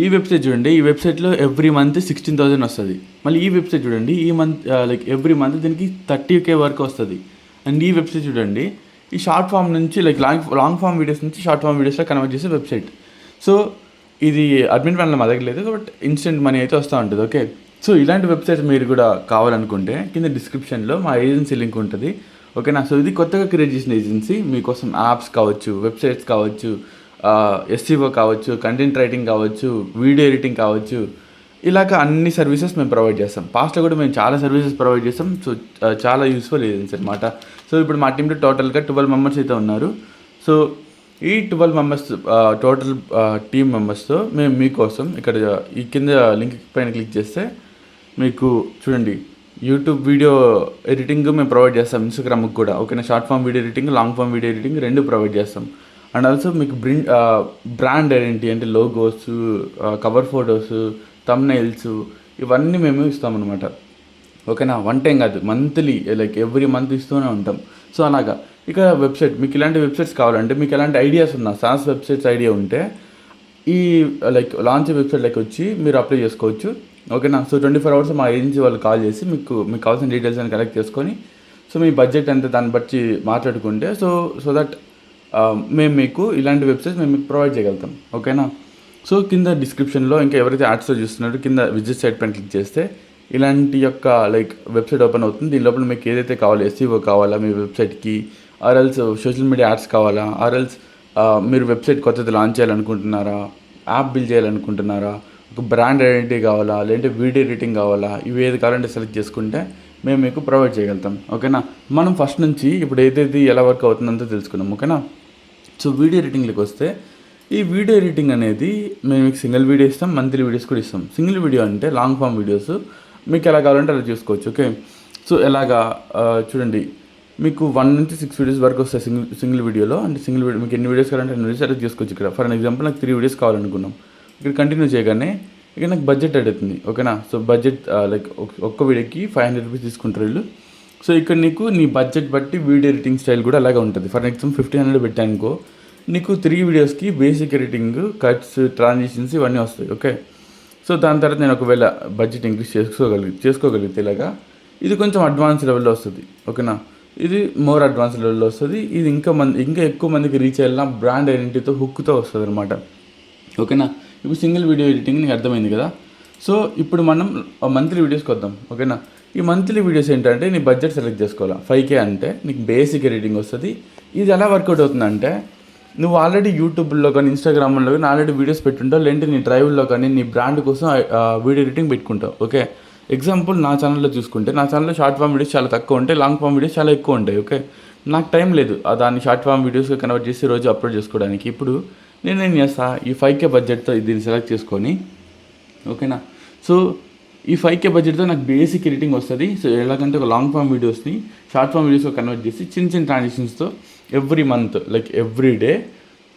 ఈ వెబ్సైట్ చూడండి, ఈ వెబ్సైట్లో ఎవ్రీ మంత్ 16,000 వస్తుంది. మళ్ళీ ఈ వెబ్సైట్ చూడండి, ఈ మంత్ లైక్ ఎవ్రీ మంత్ దీనికి 30K వరకు వస్తుంది. అండ్ ఈ వెబ్సైట్ చూడండి, ఈ షార్ట్ ఫామ్ నుంచి లైక్ లాంగ్ ఫామ్ వీడియోస్ నుంచి షార్ట్ ఫామ్ వీడియోస్లో కన్వర్ట్ చేసే వెబ్సైట్. సో ఇది అడ్మిన్ ప్లాన్లో మా దగ్గర లేదు, బట్ ఇన్స్టెంట్ మనీ అయితే వస్తూ ఉంటుంది. ఓకే, సో ఇలాంటి వెబ్సైట్స్ మీరు కూడా కావాలనుకుంటే కింద డిస్క్రిప్షన్లో మా ఏజెన్సీ లింక్ ఉంటుంది. ఓకేనా. సో ఇది కొత్తగా క్రియేట్ చేసిన ఏజెన్సీ, మీకోసం యాప్స్ కావచ్చు, వెబ్సైట్స్ కావచ్చు, ఎస్సీఓ కావచ్చు, కంటెంట్ రైటింగ్ కావచ్చు, వీడియో ఎడిటింగ్ కావచ్చు, ఇలాగ అన్ని సర్వీసెస్ మేము ప్రొవైడ్ చేస్తాం. పాస్ట్లో కూడా మేము చాలా సర్వీసెస్ ప్రొవైడ్ చేస్తాం. సో చాలా యూస్ఫుల్ ఏజెన్సీ అనమాట. సో ఇప్పుడు మా టీంలో టోటల్గా 12 మెంబర్స్ అయితే ఉన్నారు. సో ఈ 12 మెంబర్స్ టోటల్ టీమ్ మెంబర్స్తో మేము మీకోసం ఇక్కడ ఈ కింద లింక్ పైన క్లిక్ చేస్తే మీకు చూడండి, యూట్యూబ్ వీడియో ఎడిటింగ్ మేము ప్రొవైడ్ చేస్తాం, ఇన్స్టాగ్రామ్కి కూడా. ఓకేనా. Short form video editing, long form video editing రెండు ప్రొవైడ్ చేస్తాం. అండ్ ఆల్సో మీకు బ్రాండ్ ఐడెంటిటీ అంటే లోగోస్, కవర్ ఫొటోస్, థంబ్నెయిల్స్ ఇవన్నీ మేము ఇస్తామన్నమాట. ఓకేనా. వన్ టైం కాదు, మంత్లీ లైక్ ఎవ్రీ మంత్ ఇస్తూనే ఉంటాం. సో అలాగా ఇక వెబ్సైట్, మీకు ఇలాంటి వెబ్సైట్స్ కావాలంటే, మీకు ఎలాంటి ఐడియాస్ ఉన్నా, సాస్ వెబ్సైట్స్ ఐడియా ఉంటే ఈ లైక్ లాంచ్ వెబ్సైట్లోకి వచ్చి మీరు అప్లై చేసుకోవచ్చు. ఓకేనా. సో 24 hours మా ఏజెన్సీ వాళ్ళు కాల్ చేసి మీకు కావాల్సిన డీటెయిల్స్ అని కలెక్ట్ చేసుకొని, సో మీ బడ్జెట్ ఎంత దాన్ని బట్టి మాట్లాడుకుంటే సో దట్ మేము మీకు ఇలాంటి వెబ్సైట్స్ మేము మీకు ప్రొవైడ్ చేయగలుగుతాం. ఓకేనా. సో కింద డిస్క్రిప్షన్లో ఇంకా ఎవరైతే యాడ్స్లో చూస్తున్నారో కింద విజిట్ సైట్ పైన క్లిక్ చేస్తే ఇలాంటి యొక్క లైక్ వెబ్సైట్ ఓపెన్ అవుతుంది. దీని లోపల మీకు ఏదైతే కావాలో, ఎస్ఈఓ కావాలా మీ వెబ్సైట్కి, ఆర్ఎల్స్ సోషల్ మీడియా యాడ్స్ కావాలా, ఆర్ఎల్స్ మీరు వెబ్సైట్ కొత్తది లాంచ్ చేయాలనుకుంటున్నారా, యాప్ బిల్డ్ చేయాలనుకుంటున్నారా, ఒక బ్రాండ్ ఐడెంటిటీ కావాలా, లేదంటే వీడియో ఎడిటింగ్ కావాలా, ఇవి ఏది కావాలంటే సెలెక్ట్ చేసుకుంటే మేము మీకు ప్రొవైడ్ చేయగలుగుతాం. ఓకేనా. మనం ఫస్ట్ నుంచి ఇప్పుడు ఏదైతే ఎలా వర్క్ అవుతుందంతా తెలుసుకున్నాం. ఓకేనా. సో వీడియో ఎడిటింగ్లోకి వస్తే, ఈ వీడియో ఎడిటింగ్ అనేది మేము మీకు సింగిల్ వీడియో ఇస్తాం, మంత్లీ వీడియోస్ కూడా ఇస్తాం. సింగిల్ వీడియో అంటే లాంగ్ ఫామ్ వీడియోస్ మీకు ఎలా కావాలంటే అలా చూసుకోవచ్చు. ఓకే. సో ఎలాగా చూడండి, మీకు 1 నుంచి 6 వీడియోస్ వరకు వస్తాయి సింగిల్ వీడియోలో. అంటే సింగిల్ వీడియో మీకు ఎన్ని వీడియోస్ కావాలంటే అన్ని వీడియోస్ సెలెక్ట్ చేసుకోవచ్చు. ఇక్కడ ఫర్ ఎగ్జాంపుల్ నాకు 3 వీడియోస్ కావాలనుకున్నాం. ఇక్కడ కంటిన్యూ చేయగానే ఇక్కడ నాకు బడ్జెట్ అడుగుతుంది. ఓకేనా. సో బడ్జెట్ లైక్ ఒక్క వీడియోకి 500 రూపీస్ తీసుకుంటారు వీళ్ళు. సో ఇక్కడ నీకు నీ బడ్జెట్ బట్టి వీడియో ఎడిటింగ్ స్టైల్ కూడా అలాగే ఉంటుంది. ఫర్ ఎగ్జాంపుల్ 1500 పెట్టానుకో, నీకు 3 వీడియోస్కి బేసిక్ ఎడిటింగ్, కట్స్, ట్రాన్సిషన్స్ ఇవన్నీ వస్తాయి. ఓకే. సో దాని తర్వాత నేను ఒకవేళ బడ్జెట్ ఇంక్రీజ్ చేసుకోగలిగితే ఇలాగా ఇది కొంచెం అడ్వాన్స్ లెవెల్లో వస్తుంది. ఓకేనా. ఇది మోర్ అడ్వాన్స్ లెవెల్లో వస్తుంది. ఇది ఇంకా ఎక్కువ మందికి రీచ్ అయ్యేలా బ్రాండ్ ఐడెంటిటీతో హుక్తో వస్తుంది అనమాట. ఓకేనా. ఇప్పుడు సింగిల్ వీడియో ఎడిటింగ్ నీకు అర్థమైంది కదా. సో ఇప్పుడు మనం మంత్లీ వీడియోస్కి వద్దాం. ఓకేనా. ఈ మంత్లీ వీడియోస్ ఏంటంటే నీ బడ్జెట్ సెలెక్ట్ చేసుకోవాలి. 5K అంటే నీకు బేసిక్ ఎడిటింగ్ వస్తుంది. ఇది ఎలా వర్కౌట్ అవుతుందంటే, నువ్వు ఆల్రెడీ యూట్యూబ్లో కానీ ఇన్స్టాగ్రామ్లో కానీ ఆల్రెడీ వీడియోస్ పెట్టుంటావు, లేదంటే నీ డ్రైవ్లో కానీ నీ బ్రాండ్ కోసం వీడియో ఎడిటింగ్ పెట్టుకుంటావు. ఓకే. ఎగ్జాంపుల్ నా ఛానల్లో చూసుకుంటే, నా ఛానల్లో షార్ట్ ఫామ్ వీడియోస్ చాలా తక్కువ ఉంటాయి, లాంగ్ ఫామ్ వీడియోస్ చాలా ఎక్కువ ఉంటాయి. ఓకే. నాకు టైం లేదు దాన్ని షార్ట్ ఫామ్ వీడియోస్గా కన్వర్ట్ చేసి రోజు అప్లోడ్ చేసుకోవడానికి. ఇప్పుడు నేనేం చేస్తా, ఈ 5K బడ్జెట్తో దీన్ని సెలెక్ట్ చేసుకొని, ఓకేనా. సో ఈ 5K బడ్జెట్తో నాకు బేసిక్ ఎడిటింగ్ వస్తుంది. సో ఎలాగంటే ఒక లాంగ్ ఫామ్ వీడియోస్ని షార్ట్ ఫామ్ వీడియోస్గా కన్వర్ట్ చేసి చిన్న ట్రాన్సిషన్స్తో every month like every day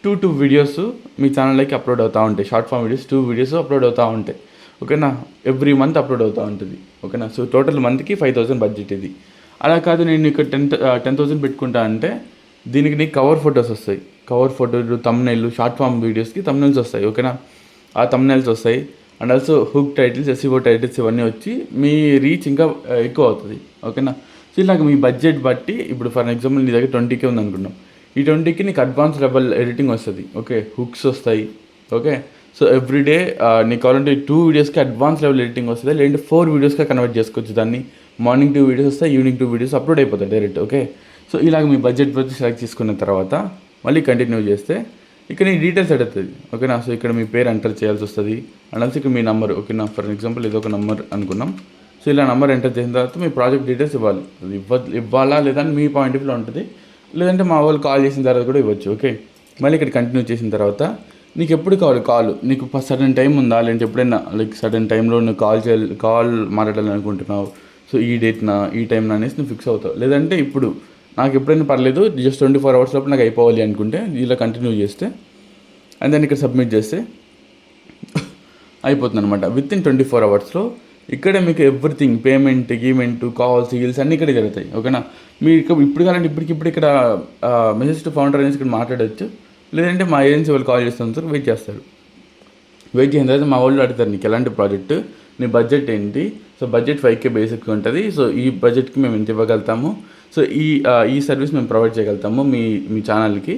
2 videos మీ ఛానల్లోకి అప్లోడ్ అవుతూ ఉంటాయి. Short form videos 2 videos upload అవుతూ ఉంటాయి. ఓకేనా. ఎవ్రీ మంత్ అప్లోడ్ అవుతూ ఉంటుంది. ఓకేనా. సో టోటల్ మంత్కి 5,000 బడ్జెట్ ఇది. అలా కాదు, నేను ఇక్కడ 10,000 పెట్టుకుంటా అంటే దీనికి నీకు కవర్ ఫొటోస్ వస్తాయి. కవర్ ఫోటోలు, థంబ్నెయిల్, షార్ట్ ఫామ్ వీడియోస్కి థంబ్నెయిల్స్ వస్తాయి. ఓకేనా. ఆ థంబ్నెయిల్స్ వస్తాయి. And also hook titles, SEO titles ఇవన్నీ వచ్చి మీ రీచ్ ఇంకా ఎక్కువ అవుతుంది. ఓకేనా. సో ఇలాగ మీ బడ్జెట్ బట్టి, ఇప్పుడు ఫర్ ఎగ్జాంపుల్ నీ దగ్గర 20K ఉంది అనుకున్నాం, ఈ 20K నీకు అడ్వాన్స్ లెవెల్ ఎడిటింగ్ వస్తుంది. ఓకే. హుక్స్ వస్తాయి. ఓకే. సో ఎవ్రీడే నీకు కావాలంటే 2 వీడియోస్కి అడ్వాన్స్ లెవెల్ ఎడిటింగ్ వస్తుంది, లేదంటే 4 వీడియోస్గా కన్వర్ట్ చేసుకోవచ్చు దాన్ని. మార్నింగ్ 2 వీడియోస్ వస్తాయి, ఈవినింగ్ 2 వీడియోస్ అప్లోడ్ అయిపోతాయి డైరెక్ట్. ఓకే. సో ఇలాగ మీ బడ్జెట్ బట్టి సెలెక్ట్ చేసుకున్న తర్వాత మళ్ళీ కంటిన్యూ చేస్తే ఇక్కడ నీ డీటెయిల్స్ అడుగుతుంది. ఓకేనా. సో ఇక్కడ మీ పేరు ఎంటర్ చేయాల్సి వస్తుంది. అండ్ ఆల్సో ఇక్కడ మీ నెంబర్. ఓకేనా. ఫర్ ఎగ్జాంపుల్ ఇది ఒక నెంబర్ అనుకున్నాం. సో ఇలా నెంబర్ ఎంటర్ చేసిన తర్వాత మీ ప్రాజెక్ట్ డీటెయిల్స్ ఇవ్వాలి. ఇవ్వాలా లేదా మీ పాయింట్ ఆఫ్ వ్యూలో ఉంటుంది, లేదంటే మా వాళ్ళు కాల్ చేసిన తర్వాత కూడా ఇవ్వచ్చు. ఓకే. మళ్ళీ ఇక్కడ కంటిన్యూ చేసిన తర్వాత నీకు ఎప్పుడు కావాలి కాల్, నీకు సడన్ టైం ఉందా, లేదంటే ఎప్పుడైనా లైక్ సడన్ టైంలో నువ్వు కాల్ మాట్లాడాలనుకుంటున్నావు, సో ఈ డేట్నా ఈ టైంనా అనేసి నువ్వు ఫిక్స్ అవుతావు. లేదంటే ఇప్పుడు నాకు ఎప్పుడైనా పర్లేదు, జస్ట్ 24 hours లోపు నాకు అయిపోవాలి అనుకుంటే ఇలా కంటిన్యూ చేస్తే అండ్ దాన్ని ఇక్కడ సబ్మిట్ చేస్తే అయిపోతుంది అనమాట. విత్ ఇన్ 24 hours ఇక్కడే మీకు ఎవ్రీథింగ్, పేమెంట్, గీమెంట్, కాల్స్, ఈల్స్ అన్నీ ఇక్కడే జరుగుతాయి. ఓకేనా. మీరు ఇప్పుడు కావాలంటే ఇప్పటికిప్పుడు ఇక్కడ మెసేజ్ టు ఫౌండర్ అనేసి ఇక్కడ మాట్లాడవచ్చు, లేదంటే మా ఏజెన్సీ వాళ్ళు కాల్ చేస్తాను సార్, వెయిట్ చేస్తారు. వెయిట్ చేసిన తర్వాత మా వాళ్ళు అడుగుతారు నీకు ఎలాంటి ప్రాజెక్ట్, నీ బడ్జెట్ ఏంటి. సో బడ్జెట్ 5K బేసిక్గా ఉంటుంది. సో ఈ బడ్జెట్కి మేము ఇంత ఇవ్వగలుగుతాము. సో ఈ సర్వీస్ మేము ప్రొవైడ్ చేయగలుగుతాము మీ ఛానల్కి.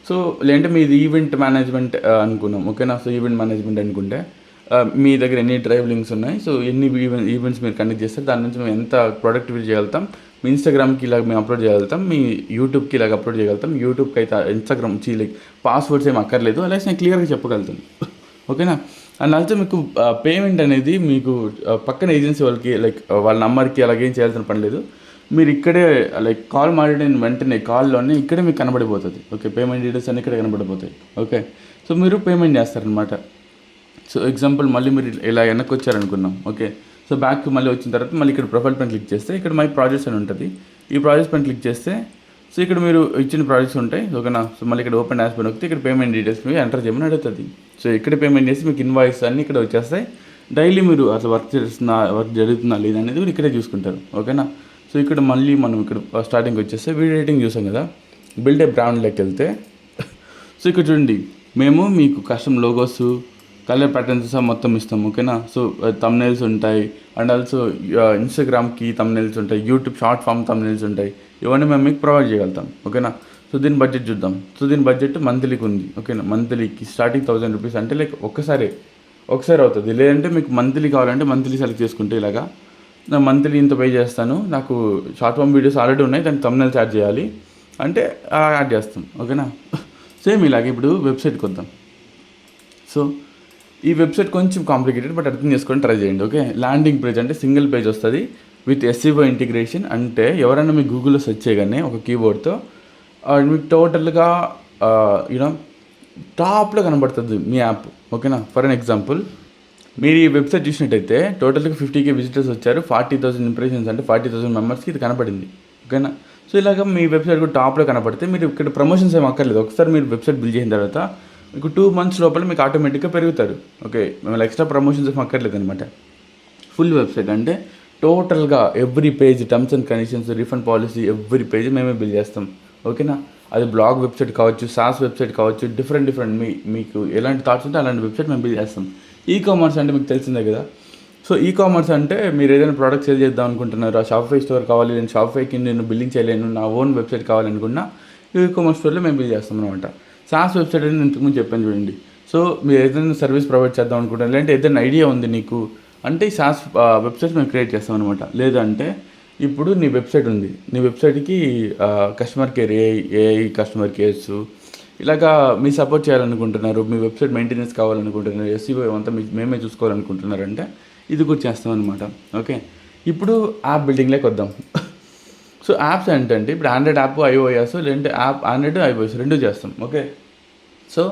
సో లేదంటే మీది ఈవెంట్ మేనేజ్మెంట్ అనుకున్నాం, ఓకేనా. సో ఈవెంట్ మేనేజ్మెంట్ అనుకుంటే మీ దగ్గర ఎన్ని డ్రైవ్ లింక్స్ ఉన్నాయి, సో ఎన్ని ఈవెంట్స్ మీరు కండక్ట్ చేస్తారు, దాని నుంచి మేము ఎంత ప్రొడక్టివిటీ చేయగలుగుతాం. మీ ఇన్స్టాగ్రామ్కి ఇలాగ మేము అప్లోడ్ చేయగలుగుతాం, మీ యూట్యూబ్కి ఇలాగ అప్లోడ్ చేయగలుగుతాం. యూట్యూబ్కి అయితే ఇన్స్టాగ్రామ్ లైక్ పాస్వర్డ్స్ ఏమి అక్కర్లేదు, అలాగే నేను క్లియర్గా చెప్పగలుగుతాను, ఓకేనా. అండ్ ఆల్సో మీకు పేమెంట్ అనేది మీకు పక్కన ఏజెన్సీ వాళ్ళకి లైక్ వాళ్ళ నెంబర్కి అలాగేం చేయాల్సిన పని లేదు. మీరు ఇక్కడే లైక్ కాల్ మాట్లాడిన వెంటనే కాల్లోనే ఇక్కడే మీకు కనబడిపోతుంది, ఓకే. పేమెంట్ డీటెయిల్స్ అన్నీ ఇక్కడే కనబడిపోతాయి, ఓకే. సో మీరు పేమెంట్ చేస్తారనమాట. సో ఎగ్జాంపుల్ మళ్ళీ మీరు ఇలా వెనక్కి వచ్చారనుకున్నాం, ఓకే. సో బ్యాక్ మళ్ళీ వచ్చిన తర్వాత మళ్ళీ ఇక్కడ ప్రొఫైల్ పైన క్లిక్ చేస్తే ఇక్కడ మై ప్రాజెక్ట్స్ అని ఉంటుంది. ఈ ప్రాజెక్ట్స్ పైన క్లిక్ చేస్తే సో ఇక్కడ మీరు ఇచ్చిన ప్రాజెక్ట్స్ ఉంటాయి, ఓకేనా. సో మళ్ళీ ఇక్కడ ఓపెన్ డాష్ పైన వస్తే ఇక్కడ పేమెంట్ డీటెయిల్స్ మీరు ఎంటర్ చేయమని అడుగుతుంది. సో ఇక్కడ పేమెంట్ చేసి మీకు ఇన్వాయిస్ అన్నీ ఇక్కడ వచ్చేస్తాయి. డైలీ మీరు అసలు వర్క్ జరుగుతుందా లేదా అనేది కూడా ఇక్కడే చూసుకుంటారు, ఓకేనా. సో ఇక్కడ మళ్ళీ మనం ఇక్కడ స్టార్టింగ్ వచ్చేస్తే వీడియో ఎడిటింగ్ చూసాం కదా, బిల్డ్ ఏ బ్రాండ్లోకి వెళ్తే సో ఇక్కడ చూడండి మేము మీకు కస్టమ్ లోగోస్, కలర్ ప్యాటర్న్స్ మొత్తం ఇస్తాం, ఓకేనా. సో తమ్నైల్స్ ఉంటాయి అండ్ ఆల్సో ఇన్స్టాగ్రామ్కి తమ్నైల్స్ ఉంటాయి, యూట్యూబ్ షార్ట్ ఫామ్ తమ్నైల్స్ ఉంటాయి. ఇవన్నీ మేము మీకు ప్రొవైడ్ చేయగలుగుతాం, ఓకేనా. సో దీని బడ్జెట్ చూద్దాం. సో దీని బడ్జెట్ మంత్లీకి ఉంది, ఓకేనా. మంత్లీకి స్టార్టింగ్ 1000 రూపీస్ అంటే లైక్ ఒకసారి అవుతుంది. లేదంటే మీకు మంత్లీ కావాలంటే మంత్లీ సెలెక్ట్ చేసుకుంటే ఇలాగా నా మంత్లీ ఇంత పే చేస్తాను, నాకు షార్ట్ ఫామ్ వీడియోస్ ఆల్రెడీ ఉన్నాయి, దానికి తమ్నైల్స్ యాడ్ చేయాలి అంటే యాడ్ చేస్తాం, ఓకేనా. సేమ్ ఇలాగే ఇప్పుడు వెబ్సైట్కి వద్దాం. సో ఈ వెబ్సైట్ కొంచెం కాంప్లికేటెడ్, బట్ అర్థం చేసుకొని ట్రై చేయండి, ఓకే. ల్యాండింగ్ పేజ్ అంటే సింగిల్ పేజ్ వస్తుంది విత్ SEO ఇంటిగ్రేషన్. అంటే ఎవరైనా మీ గూగుల్లో సెర్చ్ చేయగానే ఒక కీబోర్డ్తో మీకు టోటల్గా యూనో టాప్లో కనబడుతుంది మీ యాప్, ఓకేనా. ఫర్ అన్ ఎగ్జాంపుల్ మీరు ఈ వెబ్సైట్ చూసినట్టయితే టోటల్గా 50K విజిటర్స్ వచ్చారు, 40,000 ఇంప్రెషన్స్ అంటే 40,000 మెంబర్స్కి ఇది కనపడింది, ఓకేనా. సో ఇలాగ మీ వెబ్సైట్ కూడా టాప్లో కనపడితే మీరు ఇక్కడ ప్రమోషన్స్ ఏమి అక్కర్లేదు. ఒకసారి మీరు వెబ్సైట్ బిల్డ్ చేసిన తర్వాత మీకు 2 months లోపల మీకు ఆటోమేటిక్గా పెరుగుతారు, ఓకే. మేము ఎక్స్ట్రా ప్రమోషన్స్ ఏమి అక్కర్లేదు అనమాట. ఫుల్ వెబ్సైట్ అంటే టోటల్గా every page, terms and conditions, refund policy, every page మేమే బిల్డ్ చేస్తాం, ఓకేనా. అది బ్లాగ్ వెబ్సైట్ కావచ్చు, సాస్ వెబ్సైట్ కావచ్చు, డిఫరెంట్ మీకు ఎలాంటి థాట్స్ ఉంటే అలాంటి వెబ్సైట్ మేము బిల్డ్ చేస్తాం. కామర్స్ అంటే మీకు తెలిసిందే కదా. సో కామర్స్ అంటే మీరు ఏదైనా ప్రోడక్ట్ సేల్ చేద్దాం అనుకుంటున్నారు, ఆ షాప్ఫై స్టోర్ కావాలి, నేను షాప్ఫైకి నేను బిల్డింగ్ చేయలేను, నా ఓన్ వెబ్సైట్ కావాలనుకున్నా కామర్స్ స్టోర్లో మేము బిల్డ్ చేస్తాం అనమాట. సాస్ వెబ్సైట్ అని నేను ఇంతకుముందు చెప్పాను చూడండి. సో మీరు ఏదైనా సర్వీస్ ప్రొవైడ్ చేద్దాం అనుకుంటారు, లేదంటే ఏదైనా ఐడియా ఉంది నీకు అంటే ఈ సాస్ వెబ్సైట్స్ మేము క్రియేట్ చేస్తాం అనమాట. లేదంటే ఇప్పుడు నీ వెబ్సైట్ ఉంది, నీ వెబ్సైట్కి customer care, AI customer cares ఇలాగా మీ సపోర్ట్ చేయాలనుకుంటున్నారు, మీ వెబ్సైట్ మెయింటెనెన్స్ కావాలనుకుంటున్నారు, SEO అంతా మేమే చూసుకోవాలనుకుంటున్నారంటే ఇది కూడా చేస్తాం అనమాట, ఓకే. ఇప్పుడు యాప్ బిల్డింగ్లోకి వద్దాం. సో యాప్స్ ఏంటంటే ఇప్పుడు ఆండ్రాయిడ్ యాప్, iOS, లేదంటే యాప్ ఆండ్రాయిడ్ iOS 2 చేస్తాం, ఓకే. సో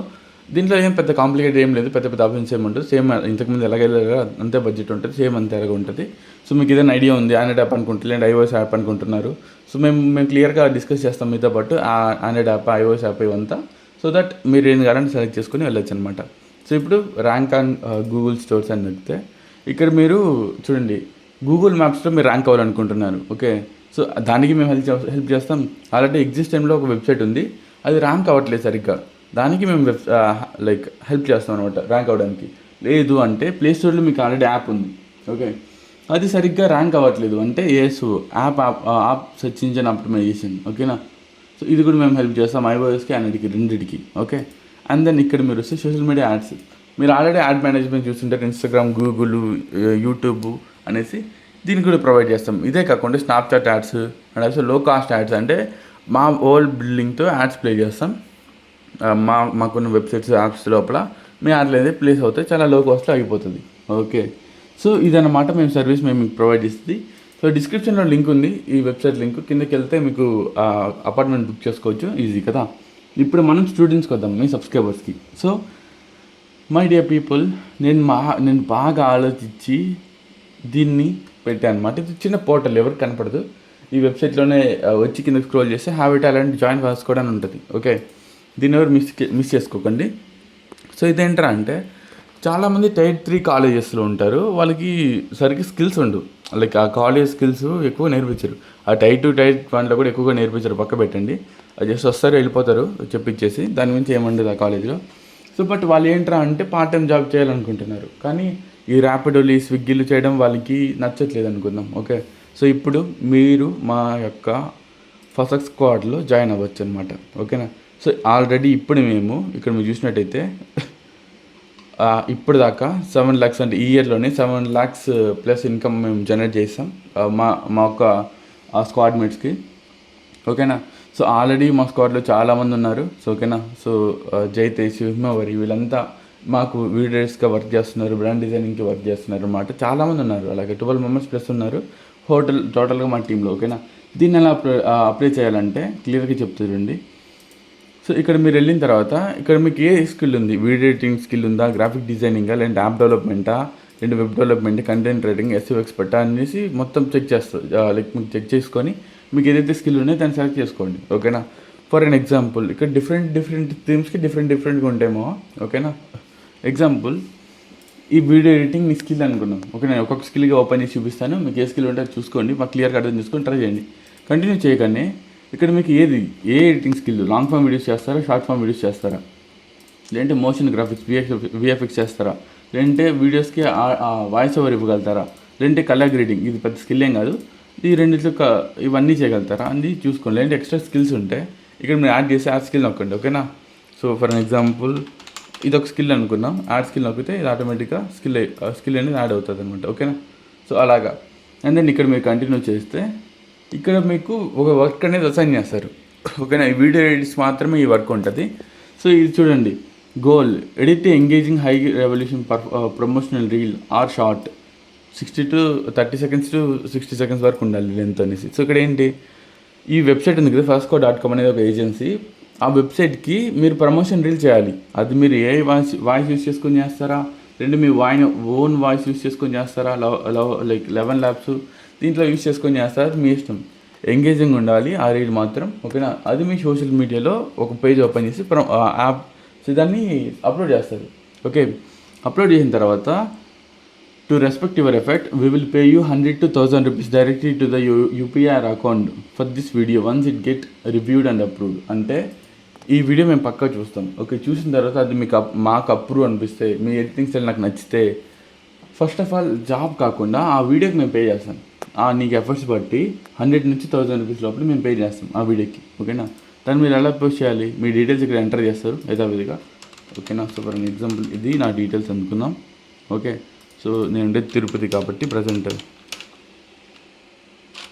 దీంట్లో ఏం పెద్ద కాంప్లికేట్ ఏం లేదు, పెద్ద ఆప్షన్స్ ఏమి ఉంటుంది. సేమ్ ఇంతకుముందు ఎలాగెళ్ళారో అంతే బడ్జెట్ ఉంటుంది, సేమ్ అంతే ఎలాగ ఉంటుంది. సో మీకు ఏదైనా ఐడియా ఉంది ఆండ్రాయిడ్ యాప్ అనుకుంటారు, లేదంటే iOS యాప్ అనుకుంటున్నారు, సో మేము క్లియర్గా డిస్కస్ చేస్తాం మీతో పాటు ఆండ్రాయిడ్ యాప్, iOS యాప్ ఇవంతా. సో దట్ మీరు ఏం కావాలంటే సెలెక్ట్ చేసుకుని వెళ్ళొచ్చు అనమాట. సో ఇప్పుడు ర్యాంక్ ఆన్ గూగుల్ స్టోర్స్ అని చెప్తే ఇక్కడ మీరు చూడండి గూగుల్ మ్యాప్స్లో మీరు ర్యాంక్ అవ్వాలనుకుంటున్నారు, ఓకే. సో దానికి మేము హెల్ప్ చేస్తాం. ఆల్రెడీ ఎగ్జిస్ట్ టైంలో ఒక వెబ్సైట్ ఉంది, అది ర్యాంక్ అవ్వట్లేదు సరిగ్గా, దానికి మేము లైక్ హెల్ప్ చేస్తాం అనమాట ర్యాంక్ అవ్వడానికి. లేదు అంటే ప్లే స్టోర్లో మీకు ఆల్రెడీ యాప్ ఉంది, ఓకే, అది సరిగ్గా ర్యాంక్ అవ్వట్లేదు అంటే యాప్ సెర్చ్ ఇంజిన్ ఆప్టిమైజేషన్, ఓకేనా. సో ఇది కూడా మేము హెల్ప్ చేస్తాం iOSకి అన్నిటికి రెండింటికి, ఓకే. అండ్ దెన్ ఇక్కడ మీరు వస్తే సోషల్ మీడియా యాడ్స్, మీరు ఆల్రెడీ యాడ్ మేనేజ్మెంట్ చూస్తుంటారు, ఇన్స్టాగ్రామ్, గూగుల్, యూట్యూబ్ అనేసి దీనికి కూడా ప్రొవైడ్ చేస్తాం. ఇదే కాకుండా స్నాప్చాట్ యాడ్స్ అండ్ ఆల్సో లో కాస్ట్ యాడ్స్ అంటే మా ఓల్డ్ బిల్డింగ్తో యాడ్స్ ప్లే చేస్తాం. మాకున్న వెబ్సైట్స్, యాప్స్ లోపల మీ యాడ్లు అయితే ప్లేస్ అవుతాయి, చాలా లో కాస్ట్లో అయిపోతుంది, ఓకే. సో ఇదన్నమాట సర్వీస్ మేము మీకు ప్రొవైడ్ చేస్తుంది. సో డిస్క్రిప్షన్లో లింక్ ఉంది, ఈ వెబ్సైట్ లింక్ కిందకి వెళ్తే మీకు అపార్ట్మెంట్ బుక్ చేసుకోవచ్చు, ఈజీ కదా. ఇప్పుడు మనం స్టూడెంట్స్కి వద్దాం, మీ సబ్స్క్రైబర్స్కి. సో మై డియర్ పీపుల్, నేను బాగా ఆలోచించి దీన్ని పెట్టాను అనమాట. ఇది చిన్న పోర్టల్, ఎవరికి కనపడదు. ఈ వెబ్సైట్లోనే వచ్చి కింద స్క్రోల్ చేస్తే హ్యావ్ ఇట్ అలాంటి జాయిన్ చేసుకోవడం ఉంటుంది, ఓకే. దీన్ని ఎవరు మిస్ చేసుకోకండి. సో ఇదేంటరా అంటే చాలామంది Tier 3 కాలేజెస్లో ఉంటారు, వాళ్ళకి సరిగ్గా స్కిల్స్ ఉండవు, లైక్ ఆ కాలేజ్ స్కిల్స్ ఎక్కువ నేర్పించరు. ఆ Tier 2, Tier 1లో కూడా ఎక్కువగా నేర్పించరు, పక్క పెట్టండి. అది జస్ట్ వస్తారు వెళ్ళిపోతారు చెప్పించేసి, దాని గురించి ఏముండదు ఆ కాలేజీలో. సో బట్ వాళ్ళు ఏంట్రా అంటే పార్ట్ టైం జాబ్ చేయాలనుకుంటున్నారు, కానీ ఈ ర్యాపిడోలు, ఈ స్విగ్గీలు చేయడం వాళ్ళకి నచ్చట్లేదు అనుకుందాం. ఓకే, సో ఇప్పుడు మీరు మా యొక్క ఫస్ట్ స్క్వాడ్లో జాయిన్ అవ్వచ్చు అనమాట. ఓకేనా. సో ఆల్రెడీ ఇప్పుడు మేము ఇక్కడ మీరు చూసినట్టయితే ఇప్పుడు దాకా 7 lakhs అంటే ఈ ఇయర్లోనే 7 lakhs ప్లస్ ఇన్కమ్ మేము జనరేట్ చేస్తాం మా మా యొక్క స్క్వాడ్ మేట్స్కి. ఓకేనా. సో ఆల్రెడీ మా స్క్వాడ్లో చాలామంది ఉన్నారు. సో ఓకేనా. సో జైతేష్, హిమవరి వీళ్ళంతా మాకు వీడియోస్గా వర్క్ చేస్తున్నారు, బ్రాండ్ డిజైనింగ్కి వర్క్ చేస్తున్నారు అన్నమాట. చాలామంది ఉన్నారు, అలాగే 12 members ప్లస్ ఉన్నారు టోటల్గా మా టీంలో. ఓకేనా. దీన్ని ఎలా అప్లై చేయాలంటే క్లియర్గా చెప్తుందండి. సో ఇక్కడ మీరు వెళ్ళిన తర్వాత ఇక్కడ మీకు ఏ స్కిల్ ఉంది, వీడియో ఎడిటింగ్ స్కిల్ ఉందా, గ్రాఫిక్ డిజైనింగా, లేదంటే యాప్ డెవలప్మెంటా, లేదంటే web development, content writing, SEO ఎక్స్పర్టా అనేసి మొత్తం చెక్ చేస్తారు. లైక్ మీకు చెక్ చేసుకొని మీకు ఏదైతే స్కిల్ ఉన్నాయో దాన్ని సెలెక్ట్ చేసుకోండి. ఓకేనా. ఫర్ ఎన్ ఎగ్జాంపుల్ ఇక్కడ డిఫరెంట్ థీమ్స్కి డిఫరెంట్గా ఉంటాయేమో. ఓకేనా. ఎగ్జాంపుల్ ఈ వీడియో ఎడిటింగ్ మీ స్కిల్ అనుకున్నాం. ఓకే, నేను ఒక్కొక్క స్కిల్గా ఓపెన్ చేసి చూపిస్తాను, మీకు ఏ స్కిల్ ఉంటే అది చూసుకోండి, మాకు క్లియర్గా అర్థం చేసుకొని ట్రై చేయండి. కంటిన్యూ చేయగానే ఇక్కడ మీకు ఏ editing skill, long form videos చేస్తారా, షార్ట్ ఫామ్ వీడియోస్ చేస్తారా, లేదంటే మోషన్ గ్రాఫిక్స్ విఎఫ్ఎక్స్ చేస్తారా, లేదంటే వీడియోస్కి వాయిస్ ఓవర్ ఇవ్వగలుగుతారా, లేదంటే కలర్ గ్రేడింగ్, ఇది పెద్ద స్కిల్ ఏం కాదు, ఈ రెండిట్లో ఇవన్నీ చేయగలుగుతారా అని చూసుకోండి. లేదంటే ఎక్స్ట్రా స్కిల్స్ ఉంటే ఇక్కడ మీరు యాడ్ చేసి యాడ్ స్కిల్ నొక్కండి. ఓకేనా. సో ఫర్ ఎగ్జాంపుల్ ఇది ఒక స్కిల్ అనుకున్నాం, యాడ్ స్కిల్ నొక్కితే ఇది ఆటోమేటిక్గా స్కిల్ అనేది యాడ్ అవుతుంది అనమాట. ఓకేనా. సో అలాగా. అండ్ దెన్ ఇక్కడ మీరు కంటిన్యూ చేస్తే ఇక్కడ మీకు ఒక వర్క్ అనేది అసైన్ చేస్తారు. ఓకేనా. ఈ వీడియో ఎడిట్స్ మాత్రమే ఈ వర్క్ ఉంటుంది. సో ఇది చూడండి, goal edit engaging high revolution promotional reel or short 60 to 30 seconds to 60 seconds వరకు ఉండాలి లెంత్ అనేసి. సో ఇక్కడ ఏంటి, ఈ వెబ్సైట్ ఉంది కదా fastco.com అనేది ఒక ఏజెన్సీ. ఆ వెబ్సైట్కి మీరు ప్రమోషన్ రీల్ చేయాలి. అది మీరు ఏ వాయిస్ యూస్ చేసుకొని చేస్తారా, రెండు మీ ఓన్ వాయిస్ యూస్ చేసుకొని చేస్తారా, లైక్ 11 labs దీంట్లో యూస్ చేసుకొని చేస్తారా, అది మీ ఇష్టం. ఎంగేజింగ్ ఉండాలి ఆ రీల్ మాత్రం. ఓకేనా. అది మీ సోషల్ మీడియాలో ఒక పేజ్ ఓపెన్ చేసి యాప్ దాన్ని అప్లోడ్ చేస్తారు. ఓకే. అప్లోడ్ చేసిన తర్వాత to respect your effect we will pay you 100 to 1000 rupees directly to the UPI account for this video once it get reviewed and approved. అంటే ఈ video మేము పక్కా చూస్తాం. Okay, చూసిన తర్వాత అది మీకు మాకు అప్రూవ్ అనిపిస్తే, మీ ఎడిటింగ్ స్టైల్ నాకు నచ్చితే, ఫస్ట్ ఆఫ్ ఆల్ జాబ్ కాకుండా ఆ వీడియోకి మేము పే చేస్తాం. నీకు ఎఫర్ట్స్ బట్టి 100 నుంచి 1000 rupees లోపల మేము పే చేస్తాం ఆ వీడియోకి. ఓకేనా. దాన్ని మీరు ఎలా పోస్ట్ చేయాలి, మీ డీటెయిల్స్ ఇక్కడ ఎంటర్ చేస్తారు యథావిధిగా. ఓకేనా. సో ఫర్ ఎగ్జాంపుల్ ఇది నా డీటెయిల్స్ అనుకుందాం. ఓకే. సో నేను ఉండేది తిరుపతి కాబట్టి ప్రజెంట్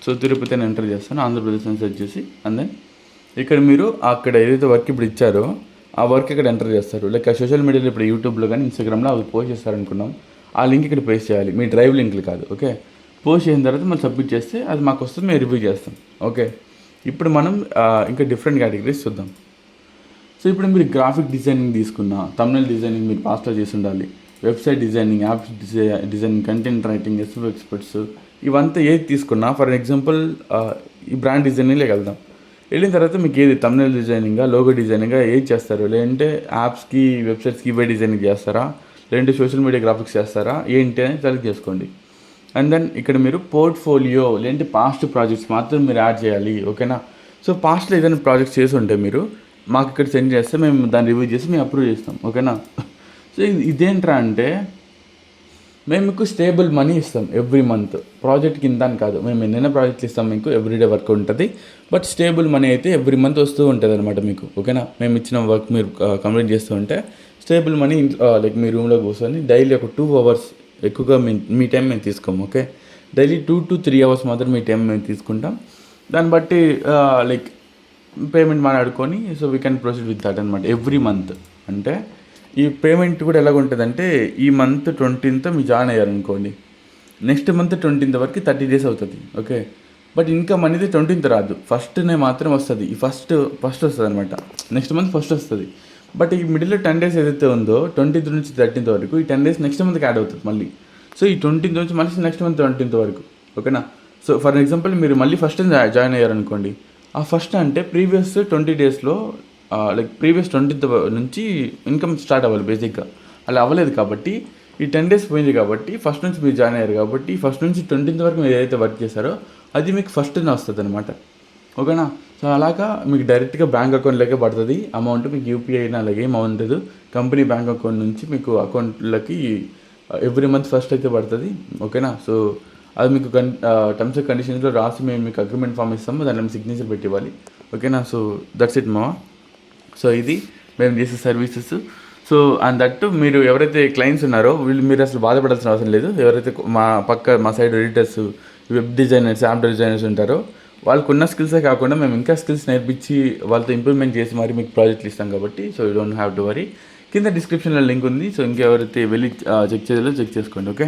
సో తిరుపతి అని ఎంటర్ చేస్తాను, ఆంధ్రప్రదేశ్ అని సెర్చ్ చేసి. అండ్ దెన్ ఇక్కడ మీరు అక్కడ ఏదైతే వర్క్ ఇప్పుడు ఇచ్చారో ఆ వర్క్ ఇక్కడ ఎంటర్ చేస్తారు. లైక్ ఆ సోషల్ మీడియాలో ఇప్పుడు యూట్యూబ్లో కానీ ఇన్స్టాగ్రామ్లో అవి పోస్ట్ చేస్తారనుకున్నాం, ఆ లింక్ ఇక్కడ పేస్ట్ చేయాలి, మీ డ్రైవ్ లింక్లు కాదు. ఓకే. పోస్ట్ చేసిన తర్వాత మనం సబ్మిట్ చేస్తే అది మాకు వస్తుంది, మేము రివ్యూ చేస్తాం. ఓకే. ఇప్పుడు మనం ఇంకా డిఫరెంట్ కేటగిరీస్ చూద్దాం. సో ఇప్పుడు మీరు గ్రాఫిక్ డిజైనింగ్ తీసుకున్న, థంబ్నెయిల్ డిజైనింగ్ మీరు పాస్ట్లో చేసి ఉండాలి, website designing, app designing, content writing, SEO experts, ఇవంతా ఏది తీసుకున్నా, ఫర్ ఎగ్జాంపుల్ ఈ బ్రాండ్ డిజైనింగ్లోకి వెళ్దాం. వెళ్ళిన తర్వాత మీకు ఏది థంబ్నెయిల్ డిజైనింగ్గా, లోగో డిజైనింగ్గా ఏది చేస్తారు, లేదంటే యాప్స్కి, వెబ్సైట్స్కి ఇవే డిజైనింగ్ చేస్తారా, లేదంటే సోషల్ మీడియా గ్రాఫిక్స్ చేస్తారా, ఏంటి అని సెలెక్ట్ చేసుకోండి. అండ్ దెన్ ఇక్కడ మీరు పోర్ట్ఫోలియో, లేదంటే పాస్ట్ ప్రాజెక్ట్స్ మాత్రం మీరు యాడ్ చేయాలి. ఓకేనా. సో పాస్ట్లో ఏదైనా ప్రాజెక్ట్స్ చేసి ఉంటే మీరు మాకు ఇక్కడ సెండ్ చేస్తే మేము దాన్ని రివ్యూ చేసి మేము అప్రూవ్ చేస్తాం. ఓకేనా. సో ఇదేంట్రా అంటే మేము మీకు స్టేబుల్ మనీ ఇస్తాం ఎవ్రీ మంత్. ప్రాజెక్ట్కి ఇంత అని కాదు, మేము ఎన్నైనా ప్రాజెక్టులు ఇస్తాం మీకు, ఎవ్రీడే వర్క్ ఉంటుంది. బట్ స్టేబుల్ మనీ అయితే ఎవ్రీ మంత్ వస్తూ ఉంటుంది అనమాట మీకు. ఓకేనా. మేము ఇచ్చిన వర్క్ మీరు కంప్లీట్ చేస్తూ ఉంటే స్టేబుల్ మనీ లైక్ మీ రూమ్లో కూర్చొని డైలీ ఒక 2 hours ఎక్కువగా మీ టైం మేము తీసుకోము. ఓకే. డైలీ 2 to 3 hours మాత్రం మీ టైం మేము తీసుకుంటాం. దాన్ని బట్టి లైక్ పేమెంట్ మాట్లాడుకొని so we can proceed with that అనమాట ఎవ్రీ మంత్. అంటే ఈ పేమెంట్ కూడా ఎలాగ ఉంటుందంటే ఈ మంత్ 20th మీరు జాయిన్ అయ్యారనుకోండి, నెక్స్ట్ మంత్ 20th వరకు 30 days అవుతుంది. ఓకే. బట్ ఇన్కమ్ అనేది 20th రాదు, ఫస్ట్నే మాత్రం వస్తుంది. ఈ ఫస్ట్ వస్తుంది అనమాట, నెక్స్ట్ మంత్ ఫస్ట్ వస్తుంది. బట్ ఈ మిడిల్లో 10 days ఏదైతే ఉందో 20th నుంచి 13th వరకు, ఈ 10 days నెక్స్ట్ మంత్కి యాడ్ అవుతుంది మళ్ళీ. సో ఈ 20th నుంచి మళ్ళీ నెక్స్ట్ మంత్ 20th వరకు. ఓకేనా. సో ఫర్ ఎగ్జాంపుల్ మీరు మళ్ళీ ఫస్ట్ జాయిన్ అయ్యారనుకోండి, ఆ ఫస్ట్ అంటే ప్రీవియస్ 20 daysలో లైక్ ప్రీవియస్ 20th నుంచి ఇన్కమ్ స్టార్ట్ అవ్వాలి బేసిక్గా. అలా అవ్వలేదు కాబట్టి ఈ 10 days పోయింది కాబట్టి ఫస్ట్ నుంచి మీరు జాయిన్ అయ్యారు కాబట్టి ఫస్ట్ నుంచి 20th వరకు మీరు ఏదైతే వర్క్ చేశారో అది మీకు ఫస్ట్నే వస్తుంది అనమాట. ఓకేనా. సో అలాగా మీకు డైరెక్ట్గా బ్యాంక్ అకౌంట్లోకే పడుతుంది అమౌంట్. మీకు యూపీఐ అయినా అలాగే ఏం ఉండదు. కంపెనీ బ్యాంక్ అకౌంట్ నుంచి మీకు అకౌంట్లకి ఎవ్రీ మంత్ ఫస్ట్ అయితే పడుతుంది. ఓకేనా? సో అది మీకు టర్మ్స్ అండ్ కండిషన్స్లో రాసి మేము మీకు అగ్రిమెంట్ ఫామ్ ఇస్తాము, దాంట్లో మేము సిగ్నేచర్ పెట్టి ఇవ్వాలి. ఓకేనా? సో దట్స్ ఇట్ మావా. సో ఇది మేము చేసే సర్వీసెస్. సో అండ్ దట్టు మీరు ఎవరైతే క్లయింట్స్ ఉన్నారో మీరు అసలు బాధపడాల్సిన అవసరం లేదు. ఎవరైతే మా side editors, web designers, app designers ఉంటారో వాళ్ళకు ఉన్న స్కిల్సే కాకుండా మేము ఇంకా స్కిల్స్ నేర్పించి వాళ్ళతో ఇంప్రూవ్మెంట్ చేసి మరి మీకు ప్రాజెక్టులు ఇస్తాం కాబట్టి so you don't have to worry. కింద డిస్క్రిప్షన్లో లింక్ ఉంది. సో ఇంకెవరైతే వెళ్ళి చెక్ చేయాలో చెక్ చేసుకోండి. ఓకే.